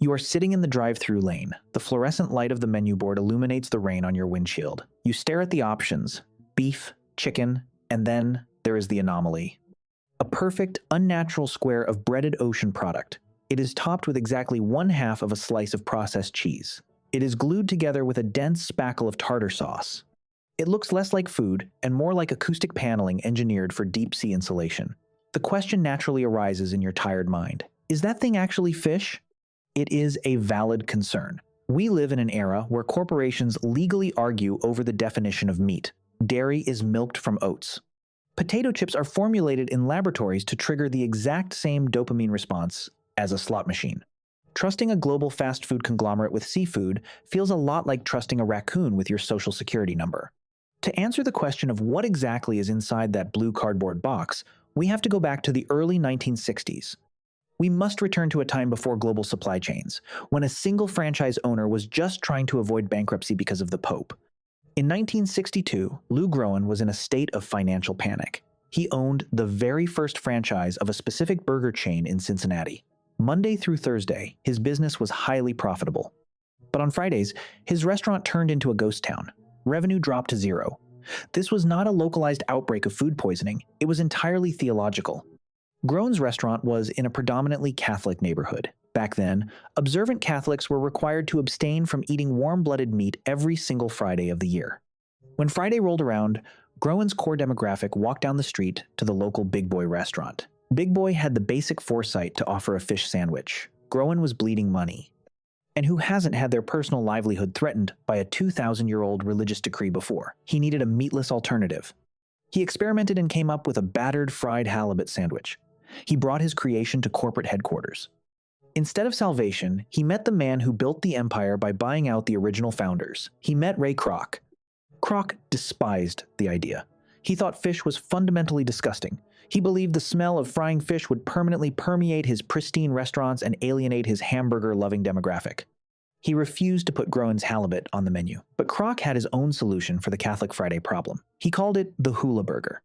You are sitting in the drive-through lane. The fluorescent light of the menu board illuminates the rain on your windshield. You stare at the options: beef, chicken, and then there is the anomaly. A perfect, unnatural square of breaded ocean product. It is topped with exactly 1/2 of a slice of processed cheese. It is glued together with a dense spackle of tartar sauce. It looks less like food and more like acoustic paneling engineered for deep-sea insulation. The question naturally arises in your tired mind: is that thing actually fish? It is a valid concern. We live in an era where corporations legally argue over the definition of meat. Dairy is milked from oats. Potato chips are formulated in laboratories to trigger the exact same dopamine response as a slot machine. Trusting a global fast food conglomerate with seafood feels a lot like trusting a raccoon with your social security number. To answer the question of what exactly is inside that blue cardboard box, we have to go back to the early 1960s. We must return to a time before global supply chains, when a single franchise owner was just trying to avoid bankruptcy because of the Pope. In 1962, Lou Groen was in a state of financial panic. He owned the very first franchise of a specific burger chain in Cincinnati. Monday through Thursday, his business was highly profitable. But on Fridays, his restaurant turned into a ghost town. Revenue dropped to zero. This was not a localized outbreak of food poisoning, it was entirely theological. Groen's restaurant was in a predominantly Catholic neighborhood. Back then, observant Catholics were required to abstain from eating warm-blooded meat every single Friday of the year. When Friday rolled around, Groen's core demographic walked down the street to the local Big Boy restaurant. Big Boy had the basic foresight to offer a fish sandwich. Groen was bleeding money. And who hasn't had their personal livelihood threatened by a 2,000-year-old religious decree before? He needed a meatless alternative. He experimented and came up with a battered fried halibut sandwich. He brought his creation to corporate headquarters. Instead of salvation, he met the man who built the empire by buying out the original founders. He met Ray Kroc. Kroc despised the idea. He thought fish was fundamentally disgusting. He believed the smell of frying fish would permanently permeate his pristine restaurants and alienate his hamburger-loving demographic. He refused to put Groen's halibut on the menu, but Kroc had his own solution for the Catholic Friday problem. He called it the Hula Burger.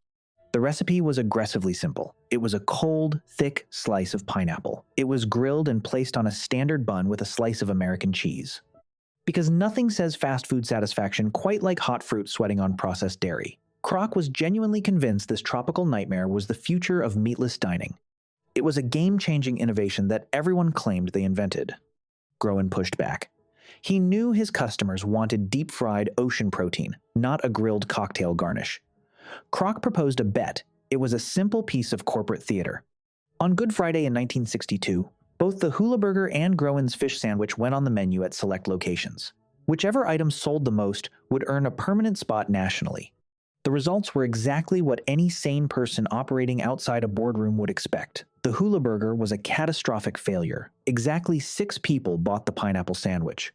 The recipe was aggressively simple. It was a cold, thick slice of pineapple. It was grilled and placed on a standard bun with a slice of American cheese. Because nothing says fast food satisfaction quite like hot fruit sweating on processed dairy, Kroc was genuinely convinced this tropical nightmare was the future of meatless dining. It was a game-changing innovation that everyone claimed they invented. Groen pushed back. He knew his customers wanted deep-fried ocean protein, not a grilled cocktail garnish. Kroc proposed a bet. It was a simple piece of corporate theater. On Good Friday in 1962, both the Hula Burger and Groen's fish sandwich went on the menu at select locations. Whichever item sold the most would earn a permanent spot nationally. The results were exactly what any sane person operating outside a boardroom would expect. The Hula Burger was a catastrophic failure. Exactly 6 people bought the pineapple sandwich.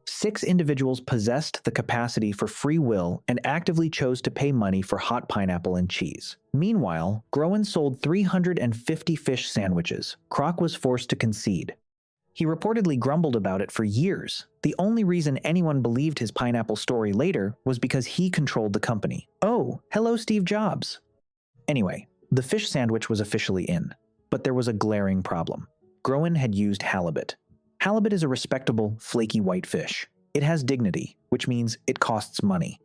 6 individuals possessed the capacity for free will and actively chose to pay money for hot pineapple and cheese. Meanwhile, Groen sold 350 fish sandwiches. Kroc was forced to concede. He reportedly grumbled about it for years. The only reason anyone believed his pineapple story later was because he controlled the company. Oh, hello Steve Jobs. Anyway, the fish sandwich was officially in. But there was a glaring problem. Groen had used halibut. Halibut is a respectable, flaky white fish. It has dignity, which means it costs money.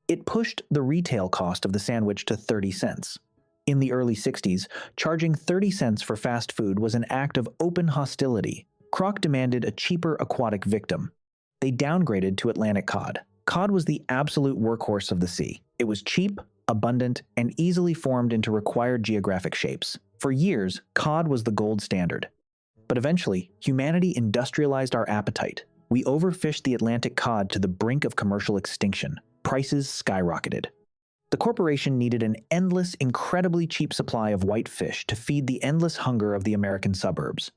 It pushed the retail cost of the sandwich to 30 cents. In the early 60s, charging 30 cents for fast food was an act of open hostility. Kroc demanded a cheaper aquatic victim. They downgraded to Atlantic cod. Cod was the absolute workhorse of the sea. It was cheap, abundant, and easily formed into required geographic shapes. For years, cod was the gold standard. But eventually, humanity industrialized our appetite. We overfished the Atlantic cod to the brink of commercial extinction. Prices skyrocketed. The corporation needed an endless, incredibly cheap supply of white fish to feed the endless hunger of the American suburbs.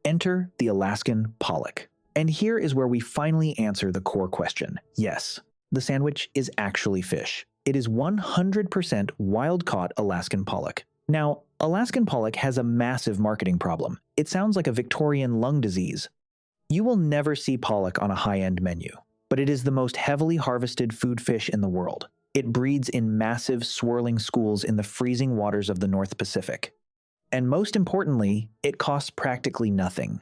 Enter the Alaskan Pollock. And here is where we finally answer the core question. Yes, the sandwich is actually fish. It is 100% wild-caught Alaskan Pollock. Now, Alaskan Pollock has a massive marketing problem. It sounds like a Victorian lung disease. You will never see pollock on a high-end menu, but it is the most heavily harvested food fish in the world. It breeds in massive, swirling schools in the freezing waters of the North Pacific. And most importantly, it costs practically nothing.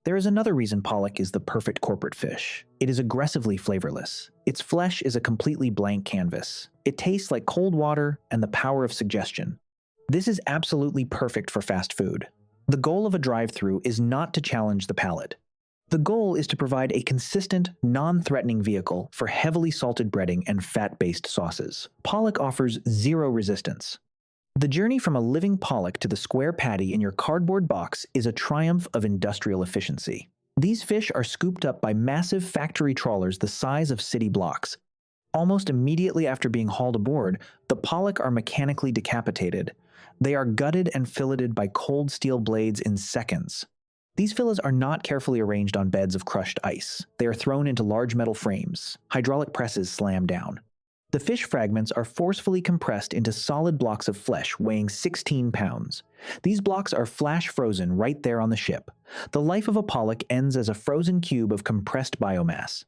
There is another reason pollock is the perfect corporate fish. It is aggressively flavorless. Its flesh is a completely blank canvas. It tastes like cold water and the power of suggestion. This is absolutely perfect for fast food. The goal of a drive-thru is not to challenge the palate. The goal is to provide a consistent, non-threatening vehicle for heavily salted breading and fat-based sauces. Pollock offers zero resistance. The journey from a living pollock to the square patty in your cardboard box is a triumph of industrial efficiency. These fish are scooped up by massive factory trawlers the size of city blocks. Almost immediately after being hauled aboard, the pollock are mechanically decapitated. They are gutted and filleted by cold steel blades in seconds. These fillets are not carefully arranged on beds of crushed ice. They are thrown into large metal frames. Hydraulic presses slam down. The fish fragments are forcefully compressed into solid blocks of flesh weighing 16 pounds. These blocks are flash frozen right there on the ship. The life of a pollock ends as a frozen cube of compressed biomass.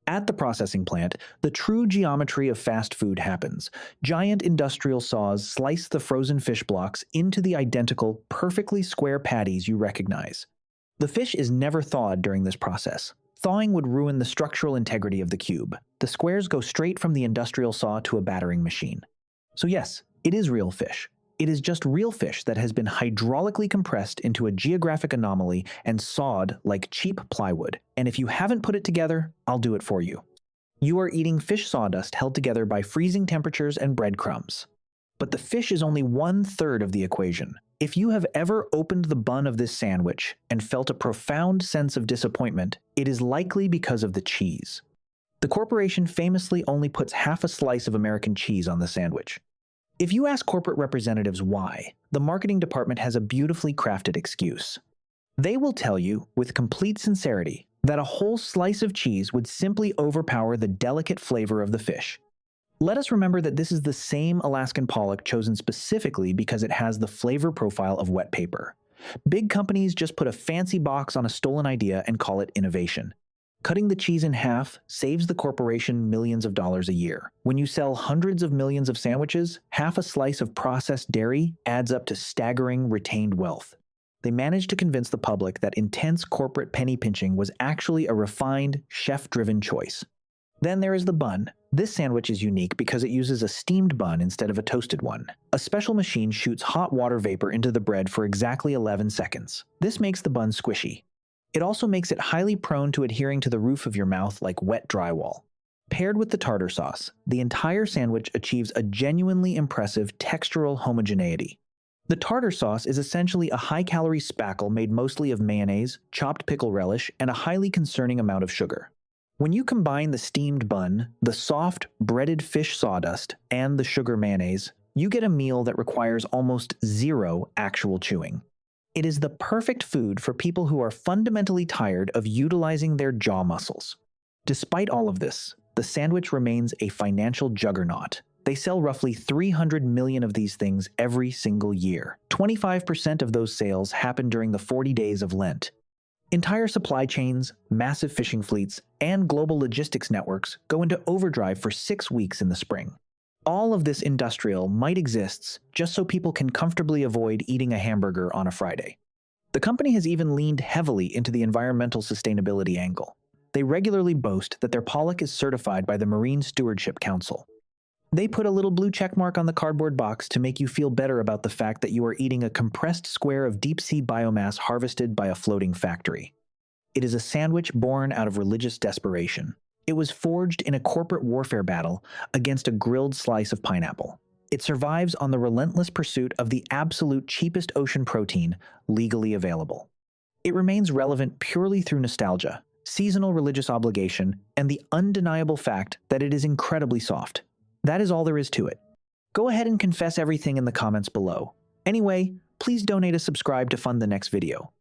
At the processing plant, the true geometry of fast food happens. Giant industrial saws slice the frozen fish blocks into the identical, perfectly square patties you recognize. The fish is never thawed during this process. Thawing would ruin the structural integrity of the cube. The squares go straight from the industrial saw to a battering machine. So yes, it is real fish. It is just real fish that has been hydraulically compressed into a geographic anomaly and sawed like cheap plywood. And if you haven't put it together, I'll do it for you. You are eating fish sawdust held together by freezing temperatures and breadcrumbs. But the fish is only 1/3 of the equation. If you have ever opened the bun of this sandwich and felt a profound sense of disappointment, it is likely because of the cheese. The corporation famously only puts half a slice of American cheese on the sandwich. If you ask corporate representatives why, the marketing department has a beautifully crafted excuse. They will tell you, with complete sincerity, that a whole slice of cheese would simply overpower the delicate flavor of the fish. Let us remember that this is the same Alaskan pollock chosen specifically because it has the flavor profile of wet paper. Big companies just put a fancy box on a stolen idea and call it innovation. Cutting the cheese in half saves the corporation millions of dollars a year. When you sell hundreds of millions of sandwiches, half a slice of processed dairy adds up to staggering retained wealth. They managed to convince the public that intense corporate penny pinching was actually a refined, chef-driven choice. Then there is the bun. This sandwich is unique because it uses a steamed bun instead of a toasted one. A special machine shoots hot water vapor into the bread for exactly 11 seconds. This makes the bun squishy. It also makes it highly prone to adhering to the roof of your mouth like wet drywall. Paired with the tartar sauce, the entire sandwich achieves a genuinely impressive textural homogeneity. The tartar sauce is essentially a high-calorie spackle made mostly of mayonnaise, chopped pickle relish, and a highly concerning amount of sugar. When you combine the steamed bun, the soft, breaded fish sawdust, and the sugar mayonnaise, you get a meal that requires almost zero actual chewing. It is the perfect food for people who are fundamentally tired of utilizing their jaw muscles. Despite all of this, the sandwich remains a financial juggernaut. They sell roughly 300 million of these things every single year. 25% of those sales happen during the 40 days of Lent. Entire supply chains, massive fishing fleets, and global logistics networks go into overdrive for 6 weeks in the spring. All of this industrial might exists just so people can comfortably avoid eating a hamburger on a Friday. The company has even leaned heavily into the environmental sustainability angle. They regularly boast that their pollock is certified by the Marine Stewardship Council. They put a little blue checkmark on the cardboard box to make you feel better about the fact that you are eating a compressed square of deep-sea biomass harvested by a floating factory. It is a sandwich born out of religious desperation. It was forged in a corporate warfare battle against a grilled slice of pineapple. It survives on the relentless pursuit of the absolute cheapest ocean protein legally available. It remains relevant purely through nostalgia, seasonal religious obligation, and the undeniable fact that it is incredibly soft. That is all there is to it. Go ahead and confess everything in the comments below. Anyway, please donate a subscribe to fund the next video.